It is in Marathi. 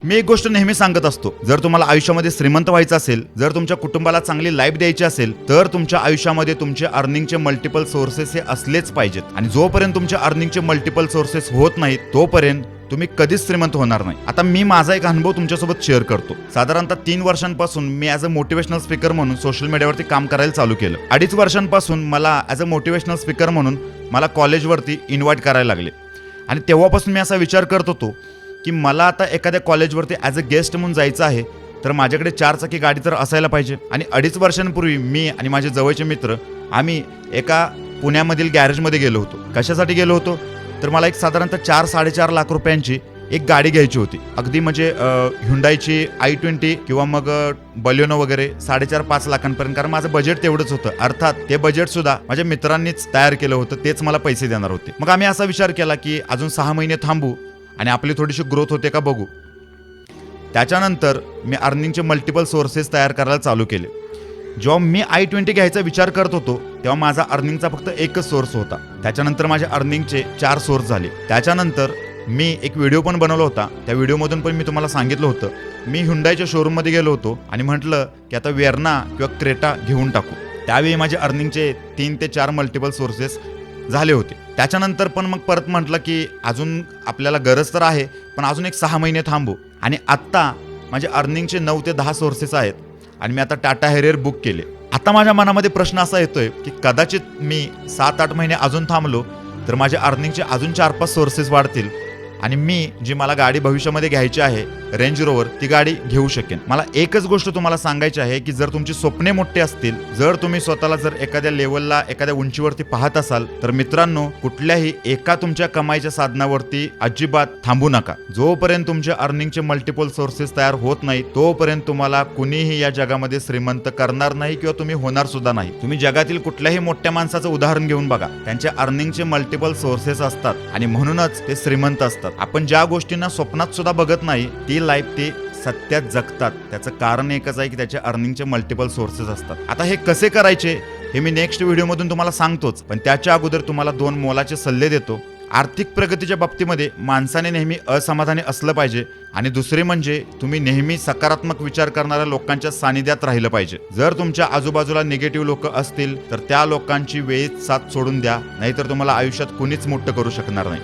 मी एक गोष्ट नेहमी सांगत असतो, जर तुम्हाला आयुष्यामध्ये श्रीमंत व्हायचं असेल, जर तुमच्या कुटुंबाला चांगली लाईफ द्यायची असेल, तर तुमच्या आयुष्यामध्ये तुमचे अर्निंगचे मल्टिपल सोर्सेस हे असलेच पाहिजेत. आणि जोपर्यंत तुमचे अर्निंगचे मल्टिपल सोर्सेस होत नाहीत, तोपर्यंत तुम्ही कधीच श्रीमंत होणार नाही. आता मी माझा एक अनुभव तुमच्यासोबत शेअर करतो. साधारणतः 3 वर्षांपासून मी ॲज अ मोटिवेशनल स्पीकर म्हणून सोशल मीडियावरती काम करायला चालू केलं. 2.5 वर्षांपासून मला ॲज अ मोटिवेशनल स्पीकर म्हणून मला कॉलेजवरती इन्व्हाइट करायला लागले. आणि तेव्हापासून मी असा विचार करत होतो की मला आता एखाद्या कॉलेजवरती ॲज अ गेस्ट म्हणून जायचं आहे, तर माझ्याकडे 4 चाकी गाडी तर असायला पाहिजे. आणि 2.5 वर्षांपूर्वी मी आणि माझे जवळचे मित्र आम्ही एका पुण्यामधील गॅरेजमध्ये गेलो होतो. कशासाठी गेलो होतो, तर मला एक साधारणतः 4-4.5 लाख रुपयांची एक गाडी घ्यायची होती. अगदी म्हणजे ह्युंडाईची i20 किंवा मग बलिनो वगैरे 4.5-5 लाखांपर्यंत, कारण माझं बजेट तेवढंच होतं. अर्थात ते बजेट सुद्धा माझ्या मित्रांनीच तयार केलं होतं, तेच मला पैसे देणार होते. मग आम्ही असा विचार केला की अजून 6 महिने थांबू आणि आपली थोडीशी ग्रोथ होते का बघू. त्याच्यानंतर मी अर्निंगचे मल्टिपल सोर्सेस तयार करायला चालू केले. जेव्हा मी i20 घ्यायचा विचार करत होतो, तेव्हा माझा अर्निंगचा फक्त एकच सोर्स होता. त्याच्यानंतर माझे अर्निंगचे 4 सोर्स झाले. त्याच्यानंतर मी एक व्हिडिओ पण बनवला होता. त्या व्हिडिओमधून पण मी तुम्हाला सांगितलं होतं, मी हुंडाईच्या शोरूममध्ये गेलो होतो आणि म्हटलं की आता वेर्ना किंवा क्रेटा घेऊन टाकू. त्यावेळी माझे अर्निंगचे 3 ते 4 मल्टिपल सोर्सेस झाले होते. त्याच्यानंतर पण मग परत म्हटलं की अजून आपल्याला गरज तर आहे, पण अजून एक 6 महिने थांबू. आणि आत्ता माझे अर्निंगचे 9 ते 10 सोर्सेस आहेत आणि मी आता टाटा हॅरियर बुक केले. आता माझ्या मनामध्ये प्रश्न असा येतोय की कदाचित मी 7-8 महिने अजून थांबलो तर माझे अर्निंगचे अजून 4-5 सोर्सेस वाढतील आणि मी जी मला गाडी भविष्यामध्ये घ्यायची आहे, रेंज रोवर, ती गाडी घेऊ शकेन. मला एकच गोष्ट तुम्हाला सांगायची आहे की जर तुमची स्वप्ने मोठी असतील, जर तुम्ही स्वतःला जर एखाद्या लेवलला, एखाद्या उंचीवरती पाहत असाल, तर मित्रांनो, कुठल्याही एका तुमच्या कमाईच्या साधनावरती अजिबात थांबू नका. जोपर्यंत तुमचे अर्निंगचे मल्टिपल सोर्सेस तयार होत नाही, तोपर्यंत तुम्हाला कुणीही या जगामध्ये श्रीमंत करणार नाही किंवा तुम्ही होणार सुद्धा नाही. तुम्ही जगातील कुठल्याही मोठ्या माणसाचं उदाहरण घेऊन बघा, त्यांचे अर्निंगचे मल्टिपल सोर्सेस असतात आणि म्हणूनच ते श्रीमंत असतात. आपण ज्या गोष्टींना स्वप्नात सुद्धा बघत नाही, ती लाईफ ते सत्यात जगतात. त्याचं कारण एकच आहे की त्याचे अर्निंगचे मल्टिपल सोर्सेस असतात. आता हे कसे करायचे हे मी नेक्स्ट व्हिडिओमधून तुम्हाला सांगतोच, पण त्याच्या अगोदर तुम्हाला 2 मोलाचे सल्ले देतो. आर्थिक प्रगतीच्या बाबतीमध्ये माणसाने नेहमी असमाधानी असलं पाहिजे आणि दुसरे म्हणजे तुम्ही नेहमी सकारात्मक विचार करणाऱ्या लोकांच्या सानिध्यात राहिलं पाहिजे. जर तुमच्या आजूबाजूला निगेटिव्ह लोक असतील तर त्या लोकांची वेळीच साथ सोडून द्या, नाहीतर तुम्हाला आयुष्यात कुणीच मोठं करू शकणार नाही.